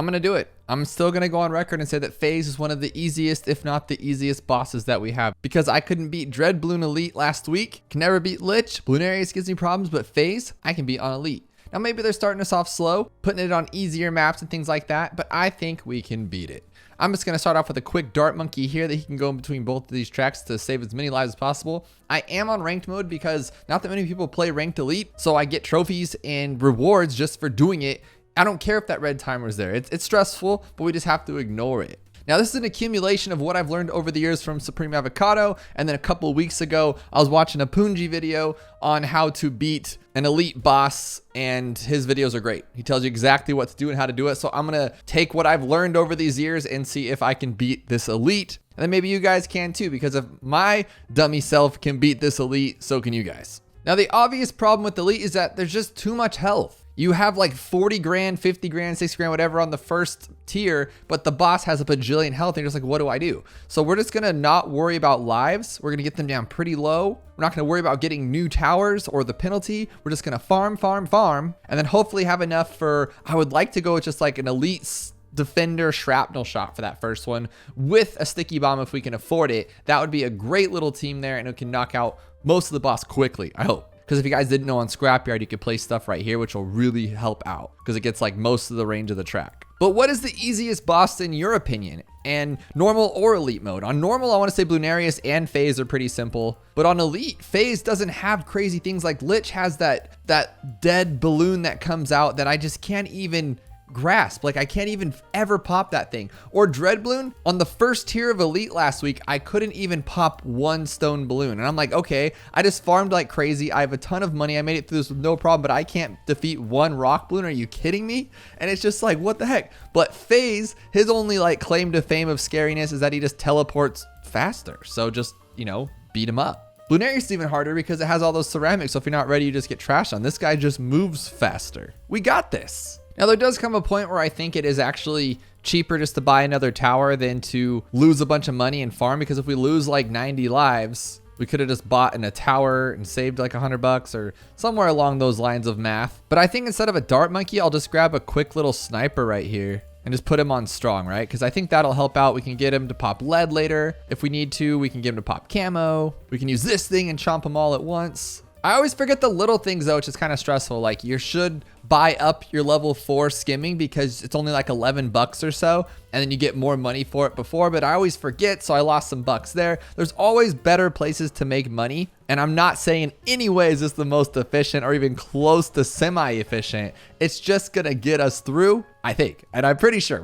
I'm going to do it. I'm still going to go on record and say that Phayze is one of the easiest, if not the easiest bosses that we have. Because I couldn't beat Dreadbloon Elite last week. Can never beat Lych. Bloonarius gives me problems, but Phayze, I can beat on Elite. Now maybe they're starting us off slow, putting it on easier maps and things like that, but I think we can beat it. I'm just going to start off with a quick dart monkey here that he can go in between both of these tracks to save as many lives as possible. I am on ranked mode because not that many people play ranked elite, so I get trophies and rewards just for doing it. I don't care if that red timer is there. It's stressful, but we just have to ignore it. Now, this is an accumulation of what I've learned over the years from Supreme Avocado, and then a couple of weeks ago, I was watching a Punji video on how to beat an elite boss, and his videos are great. He tells you exactly what to do and how to do it, so I'm gonna take what I've learned over these years and see if I can beat this elite, and then maybe you guys can too, because if my dummy self can beat this elite, so can you guys. Now, the obvious problem with elite is that there's just too much health. You have like 40 grand, 50 grand, 60 grand, whatever on the first tier, but the boss has a bajillion health and you're just like, what do I do? So we're just gonna not worry about lives. We're gonna get them down pretty low. We're not gonna worry about getting new towers or the penalty. We're just gonna farm, and then hopefully have enough for, I would like to go with just like an elite defender shrapnel shot for that first one with a sticky bomb if we can afford it. That would be a great little team there and it can knock out most of the boss quickly, I hope. Because if you guys didn't know, on Scrapyard, you could place stuff right here, which will really help out because it gets like most of the range of the track. But what is the easiest boss in your opinion? And normal or elite mode? On normal, I want to say Bloonarius and Phayze are pretty simple. But on elite, Phayze doesn't have crazy things. Like Lych has that dead balloon that comes out that I just can't even grasp. Like I can't even ever pop that thing. Or Dreadbloon, on the first tier of elite last week, I couldn't even pop one stone balloon. And I'm like, okay, I just farmed like crazy. I have a ton of money. I made it through this with no problem, but I can't defeat one rock balloon. Are you kidding me? And it's just like, what the heck? But Phayze, his only like claim to fame of scariness is that he just teleports faster. So just, you know, beat him up. Bloonarius is even harder because it has all those ceramics. So if you're not ready, you just get trashed on. This guy just moves faster. We got this. Now, there does come a point where I think it is actually cheaper just to buy another tower than to lose a bunch of money and farm, because if we lose like 90 lives, we could have just bought in a tower and saved like $100 or somewhere along those lines of math. But I think instead of a dart monkey, I'll just grab a quick little sniper right here and just put him on strong, right? Because I think that'll help out. We can get him to pop lead later. If we need to, we can get him to pop camo. We can use this thing and chomp them all at once. I always forget the little things though, which is kind of stressful. Like you should buy up your level 4 skimming because it's only like $11 or so, and then you get more money for it before, but I always forget, so I lost some bucks there. There's always better places to make money, and I'm not saying in any way is this the most efficient or even close to semi-efficient. It's just gonna get us through, I think, and I'm pretty sure.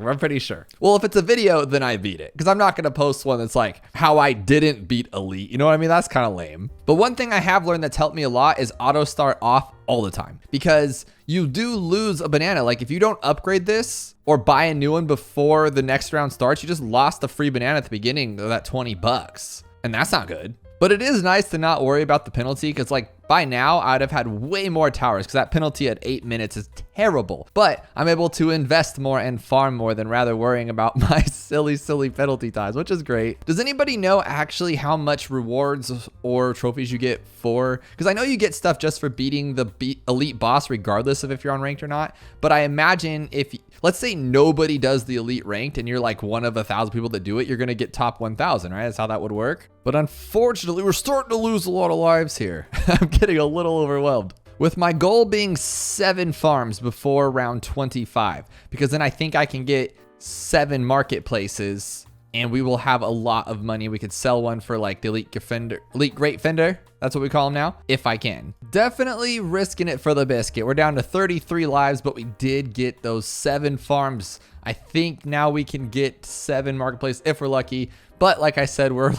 Well, if it's a video, then I beat it, because I'm not gonna post one that's like how I didn't beat elite, you know what I mean? That's kind of lame. But one thing I have learned that's helped me a lot is auto start off all the time, because you do lose a banana. Like if you don't upgrade this or buy a new one before the next round starts, you just lost a free banana at the beginning of that $20, and that's not good. But it is nice to not worry about the penalty, because like by now I'd have had way more towers, because that penalty at 8 minutes is terrible. But I'm able to invest more and farm more than rather worrying about my silly penalty times, which is great. Does anybody know actually how much rewards or trophies you get for? Because I know you get stuff just for beating the elite boss regardless of if you're on ranked or not. But I imagine if, let's say nobody does the elite ranked and you're like one of 1,000 people that do it, you're going to get top 1,000, right? That's how that would work. But unfortunately, we're starting to lose a lot of lives here. I'm getting a little overwhelmed. With my goal being 7 farms before round 25, because then I think I can get 7 marketplaces and we will have a lot of money. We could sell one for like the elite great fender. That's what we call them now, if I can. Definitely risking it for the biscuit. We're down to 33 lives, but we did get those 7 farms. I think now we can get 7 marketplaces if we're lucky. But like I said, we're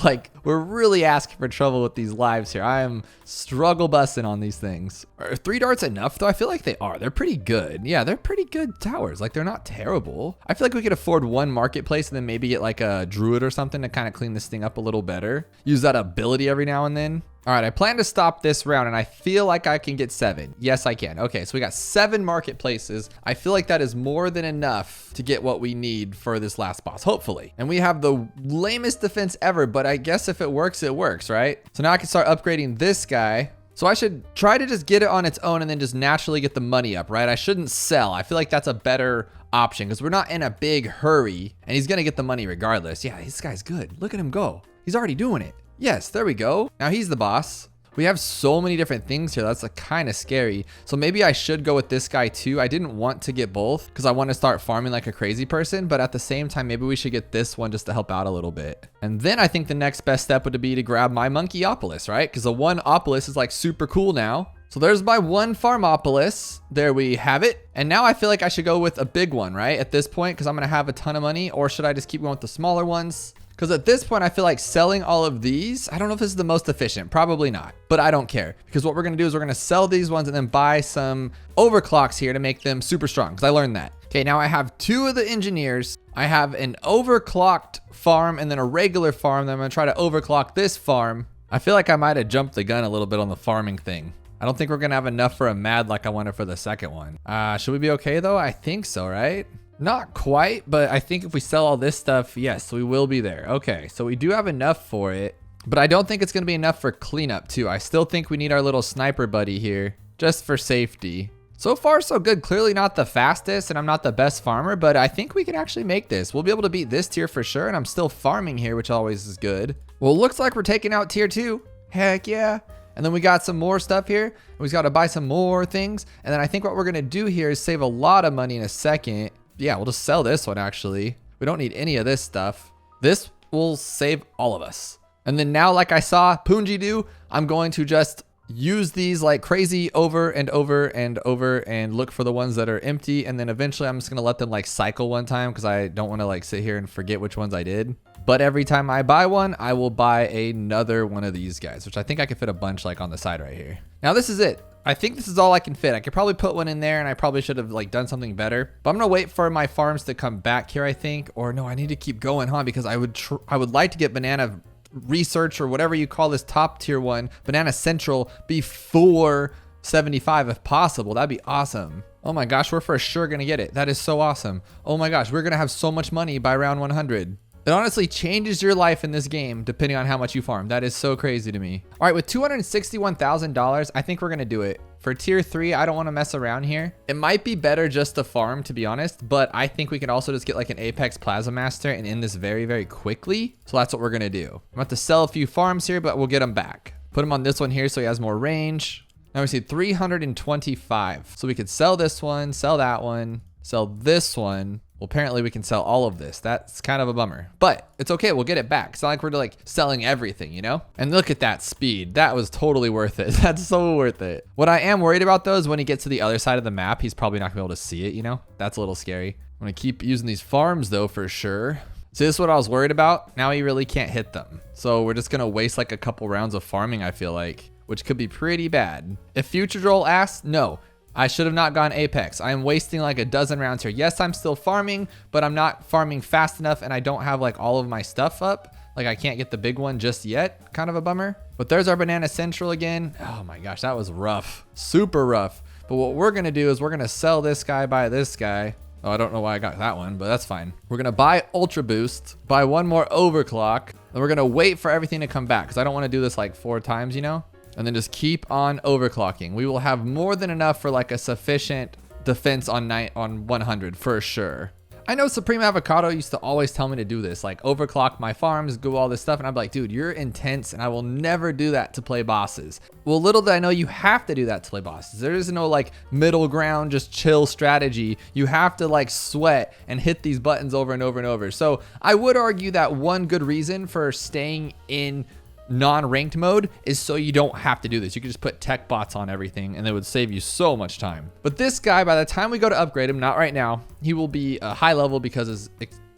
really asking for trouble with these lives here. I am struggle busting on these things. Are 3 darts enough though? I feel like they are. They're pretty good. Yeah, they're pretty good towers. Like they're not terrible. I feel like we could afford 1 marketplace and then maybe get like a druid or something to kind of clean this thing up a little better. Use that ability every now and then. All right, I plan to stop this round and I feel like I can get 7. Yes, I can. Okay, so we got 7 marketplaces. I feel like that is more than enough to get what we need for this last boss, hopefully. And we have the lamest defense ever, but I guess if it works, right? So now I can start upgrading this guy. So I should try to just get it on its own and then just naturally get the money up, right? I shouldn't sell. I feel like that's a better option because we're not in a big hurry and he's going to get the money regardless. Yeah, this guy's good. Look at him go. He's already doing it. Yes, there we go. Now he's the boss. We have so many different things here. That's like kind of scary. So maybe I should go with this guy too. I didn't want to get both because I want to start farming like a crazy person. But at the same time, maybe we should get this one just to help out a little bit. And then I think the next best step would be to grab my Monkeyopolis, right? Because the one Opolis is like super cool now. So there's my one Farmopolis. There we have it. And now I feel like I should go with a big one, right? At this point, because I'm going to have a ton of money. Or should I just keep going with the smaller ones? Because at this point, I feel like selling all of these, I don't know if this is the most efficient, probably not, but I don't care. Because what we're gonna do is we're gonna sell these ones and then buy some overclocks here to make them super strong, because I learned that. Okay, now I have 2 of the engineers. I have an overclocked farm and then a regular farm. Then I'm gonna try to overclock this farm. I feel like I might have jumped the gun a little bit on the farming thing. I don't think we're gonna have enough for a mad like I wanted for the second one. Should we be okay though? I think so, right? Not quite, but I think if we sell all this stuff, yes, we will be there. Okay, so we do have enough for it, but I don't think it's gonna be enough for cleanup too. I still think we need our little sniper buddy here, just for safety. So far, so good. Clearly not the fastest, and I'm not the best farmer, but I think we can actually make this. We'll be able to beat this tier for sure, and I'm still farming here, which always is good. Well, it looks like we're taking out tier 2. Heck yeah. And then we got some more stuff here. We just gotta buy some more things. And then I think what we're gonna do here is save a lot of money in a second. Yeah, we'll just sell this one actually. We don't need any of this stuff. This will save all of us. And then now, like I saw Poonji do, I'm going to just use these like crazy over and over and over and look for the ones that are empty. And then eventually I'm just gonna let them like cycle one time because I don't want to like sit here and forget which ones I did. But every time I buy one, I will buy another one of these guys, which I think I could fit a bunch like on the side right here. Now this is it. I think this is all I can fit. I could probably put one in there and I probably should have like done something better, but I'm gonna wait for my farms to come back here, I think. Or no, I need to keep going, huh? Because I would like to get banana research or whatever you call this top tier one, banana central, before 75 if possible. That'd be awesome. Oh my gosh, we're for sure gonna get it. That is so awesome. Oh my gosh, we're gonna have so much money by round 100. It honestly changes your life in this game depending on how much you farm. That is so crazy to me. All right, with $261,000, I think we're gonna do it. For tier 3, I don't wanna mess around here. It might be better just to farm, to be honest, but I think we can also just get like an Apex Plasma Master and end this very, very quickly. So that's what we're gonna do. I'm about to sell a few farms here, but we'll get them back. Put him on this one here so he has more range. Now we see 325. So we could sell this one, sell that one, sell this one. Well, apparently we can sell all of this. That's kind of a bummer, but it's okay. We'll get it back. It's not like we're like selling everything, you know? And look at that speed. That was totally worth it. That's so worth it. What I am worried about though is when he gets to the other side of the map, he's probably not gonna be able to see it, you know? That's a little scary. I'm gonna keep using these farms though for sure. So this is what I was worried about. Now he really can't hit them. So we're just gonna waste like a couple rounds of farming, I feel like, which could be pretty bad. If Future Droll asks, no. I should have not gone Apex. I am wasting like a dozen rounds here. Yes, I'm still farming, but I'm not farming fast enough and I don't have like all of my stuff up. Like I can't get the big one just yet. Kind of a bummer. But there's our Banana Central again. Oh my gosh, that was rough. Super rough. But what we're gonna do is we're gonna sell this guy, buy this guy. Oh, I don't know why I got that one, but that's fine. We're gonna buy Ultra Boost, buy one more Overclock, and we're gonna wait for everything to come back because I don't wanna do this like 4 times, you know? And then just keep on overclocking. We will have more than enough for like a sufficient defense on 100 for sure. I know Supreme Avocado used to always tell me to do this, like overclock my farms, do all this stuff. And I'm like, dude, you're intense and I will never do that to play bosses. Well, little did I know you have to do that to play bosses. There is no like middle ground, just chill strategy. You have to like sweat and hit these buttons over and over and over. So I would argue that one good reason for staying in non-ranked mode is so you don't have to do this. You can just put tech bots on everything and it would save you so much time. But this guy, by the time we go to upgrade him, not right now, he will be a high level because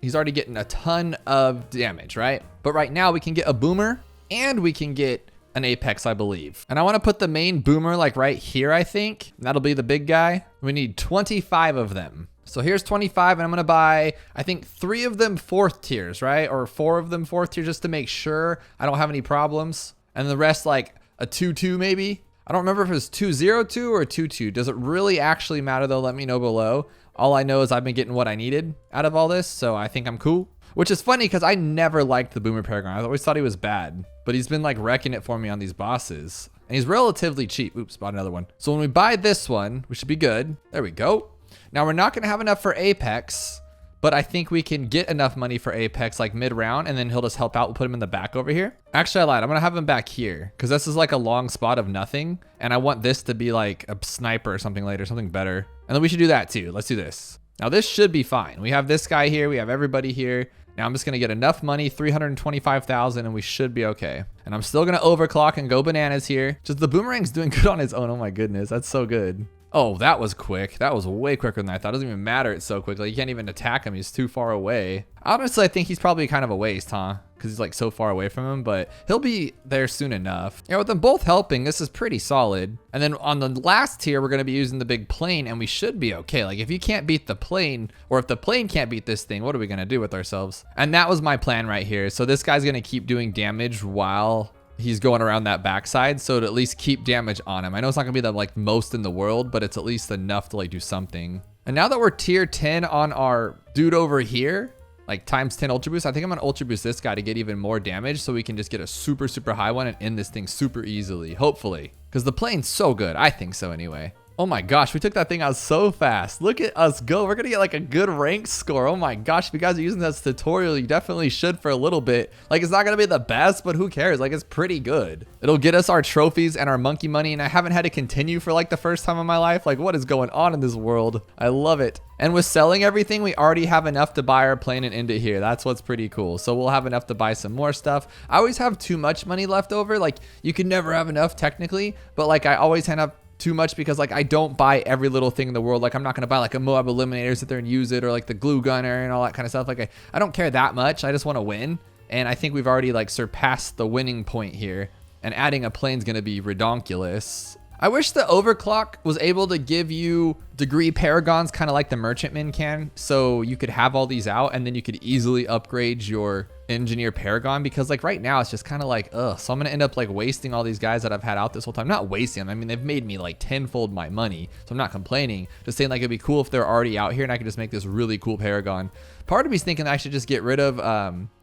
he's already getting a ton of damage, right? But right now we can get a boomer and we can get an Apex, I believe. And I want to put the main boomer like right here, I think. That'll be the big guy. We need 25 of them. So here's 25 and I'm gonna buy, I think 3 of them 4th tiers, right? Or 4 of them 4th tier just to make sure I don't have any problems. And the rest like a 2-2 maybe. I don't remember if it was 2-0-2 or 2-2. Does it really actually matter though? Let me know below. All I know is I've been getting what I needed out of all this. So I think I'm cool. Which is funny because I never liked the Boomer Paragon. I always thought he was bad, but he's been like wrecking it for me on these bosses. And he's relatively cheap. Oops, bought another one. So when we buy this one, we should be good. There we go. Now we're not going to have enough for Apex, but I think we can get enough money for Apex like mid round, and then he'll just help out. We'll put him in the back over here. Actually, I lied. I'm going to have him back here because this is like a long spot of nothing. And I want this to be like a sniper or something later, something better. And then we should do that too. Let's do this. Now this should be fine. We have this guy here. We have everybody here. Now I'm just going to get enough money, 325,000, and we should be okay. And I'm still going to overclock and go bananas here. Just the boomerang's doing good on his own. Oh my goodness. That's so good. Oh, that was quick. That was way quicker than I thought. It doesn't even matter. It's so quick. Like, you can't even attack him. He's too far away. Honestly, I think he's probably kind of a waste, huh? Because he's like so far away from him, but he'll be there soon enough. Yeah, with them both helping, this is pretty solid. And then on the last tier, we're going to be using the big plane, and we should be okay. Like, if you can't beat the plane, or if the plane can't beat this thing, what are we going to do with ourselves? And that was my plan right here. So this guy's going to keep doing damage while he's going around that backside, so to at least keep damage on him. I know it's not gonna be the like most in the world, but it's at least enough to like do something. And now that we're tier 10 on our dude over here, like times 10 ultra boost, I think I'm gonna ultra boost this guy to get even more damage so we can just get a super high one and end this thing super easily, hopefully. Because the plane's so good. I think so anyway. Oh my gosh, we took that thing out so fast. Look at us go. We're gonna get like a good rank score. Oh my gosh, if you guys are using this tutorial, you definitely should for a little bit. Like, it's not gonna be the best, but who cares? Like, it's pretty good. It'll get us our trophies and our monkey money, and I haven't had to continue for like the first time in my life. Like, what is going on in this world? I love it. And with selling everything, we already have enough to buy our plane and end it here. That's what's pretty cool. So we'll have enough to buy some more stuff. I always have too much money left over. Like, you can never have enough technically, but like I always end up too much because like I don't buy every little thing in the world. Like, I'm not gonna buy like a Moab Eliminator, sit there and use it, or like the glue gunner and all that kind of stuff. Like, I don't care that much. I just want to win, and I think we've already like surpassed the winning point here, and adding a plane's gonna be redonkulous. I wish the overclock was able to give you degree paragons kind of like the merchantman can, so you could have all these out and then you could easily upgrade your engineer paragon, because like right now it's just kind of like ugh. So I'm gonna end up like wasting all these guys that I've had out this whole time. Not wasting them, I mean they've made me like tenfold my money, so I'm not complaining, just saying like it'd be cool if they're already out here and I could just make this really cool paragon. Part of me's thinking I should just get rid of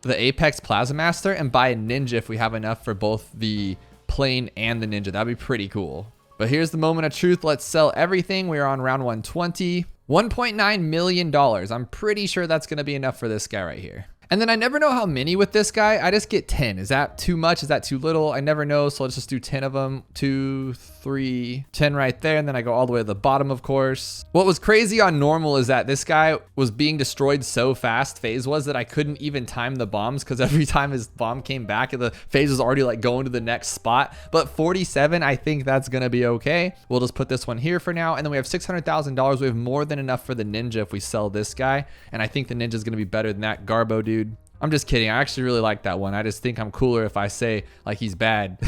the Apex Plasma Master and buy a ninja if we have enough for both the plane and the ninja. That'd be pretty cool. But here's the moment of truth. Let's sell everything. We are on round 120. $1.9 million. I'm pretty sure that's going to be enough for this guy right here. And then I never know how many with this guy. I just get 10. Is that too much? Is that too little? I never know. So let's just do 10 of them. 2, 3, 10 right there. And then I go all the way to the bottom, of course. What was crazy on normal is that this guy was being destroyed so fast, Phayze was, that I couldn't even time the bombs, because every time his bomb came back, the Phayze was already like going to the next spot. But 47, I think that's going to be okay. We'll just put this one here for now. And then we have $600,000. We have more than enough for the ninja if we sell this guy. And I think the ninja is going to be better than that Garbo dude. I'm just kidding. I actually really like that one. I just think I'm cooler if I say like he's bad.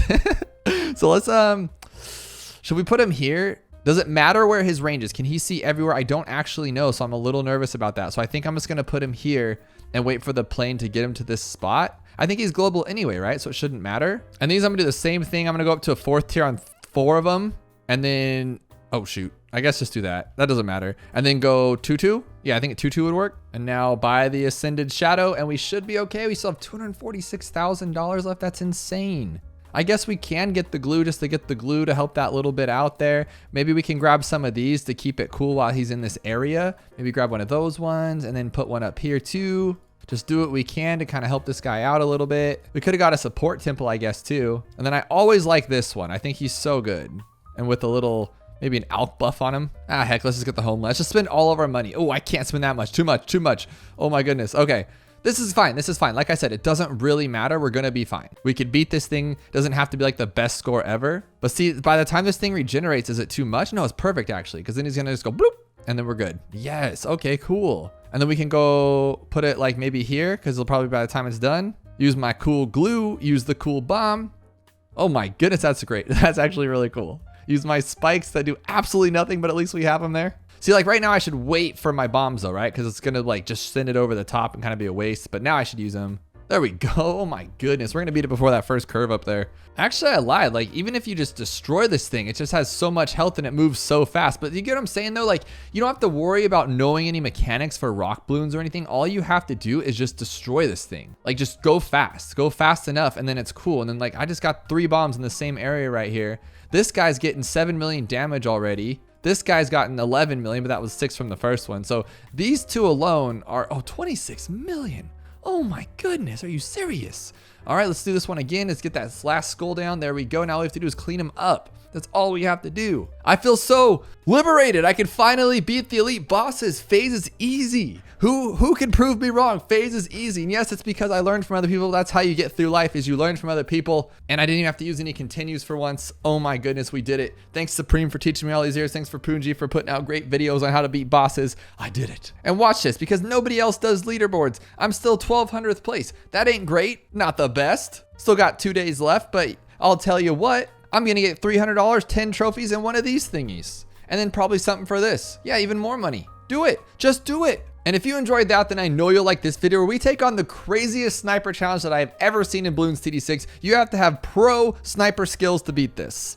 So let's should we put him here? Does it matter where his range is? Can he see everywhere? I don't actually know, so I'm a little nervous about that. So I think I'm just gonna put him here and wait for the plane to get him to this spot. I think he's global anyway, right? So it shouldn't matter. And these I'm gonna do the same thing. I'm gonna go up to a 4th tier on 4 of them, and then oh shoot, I guess just do that. That doesn't matter. And then go 2-2. Yeah, I think 2-2 would work. And now buy the Ascended Shadow, and we should be okay. We still have $246,000 left. That's insane. I guess we can get the glue just to get the glue to help that little bit out there. Maybe we can grab some of these to keep it cool while he's in this area. Maybe grab one of those ones and then put one up here too. Just do what we can to kind of help this guy out a little bit. We could have got a support temple, I guess, too. And then I always like this one. I think he's so good. And with a little, maybe an alk buff on him. Ah, heck, let's just get the home. Let's just spend all of our money. Oh, I can't spend that much. Too much. Oh my goodness. Okay. This is fine. This is fine. Like I said, it doesn't really matter. We're going to be fine. We could beat this thing. Doesn't have to be like the best score ever. But see, by the time this thing regenerates, is it too much? No, it's perfect actually. Because then he's going to just go bloop. And then we're good. Yes. Okay, cool. And then we can go put it like maybe here. Because it'll probably by the time it's done. Use my cool glue. Use the cool bomb. Oh my goodness. That's great. That's actually really cool. Use my spikes that do absolutely nothing. But at least we have them there. See, like right now I should wait for my bombs though, right? Because it's going to like just send it over the top and kind of be a waste. But now I should use them. There we go. Oh my goodness. We're going to beat it before that first curve up there. Actually, I lied. Like even if you just destroy this thing, it just has so much health and it moves so fast. But you get what I'm saying though? Like you don't have to worry about knowing any mechanics for rock balloons or anything. All you have to do is just destroy this thing. Like just go fast enough and then it's cool. And then like I just got 3 bombs in the same area right here. This guy's getting 7 million damage already. This guy's gotten 11 million, but that was 6 from the first one. So these two alone are, 26 million. Oh my goodness, are you serious? All right, let's do this one again. Let's get that last skull down. There we go. Now all we have to do is clean him up. That's all we have to do. I feel so liberated. I can finally beat the elite bosses. Phayze is easy. Who can prove me wrong? Phayze is easy. And yes, it's because I learned from other people. That's how you get through life, is you learn from other people. And I didn't even have to use any continues for once. Oh my goodness, we did it. Thanks Supreme for teaching me all these years. Thanks for Poonji for putting out great videos on how to beat bosses. I did it. And watch this, because nobody else does leaderboards. I'm still 1200th place. That ain't great. Not the best. Still got 2 days left, but I'll tell you what, I'm gonna get $300, 10 trophies, and one of these thingies. And then probably something for this. Yeah, even more money. Do it. Just do it. And if you enjoyed that, then I know you'll like this video where we take on the craziest sniper challenge that I've ever seen in Bloons TD 6. You have to have pro sniper skills to beat this.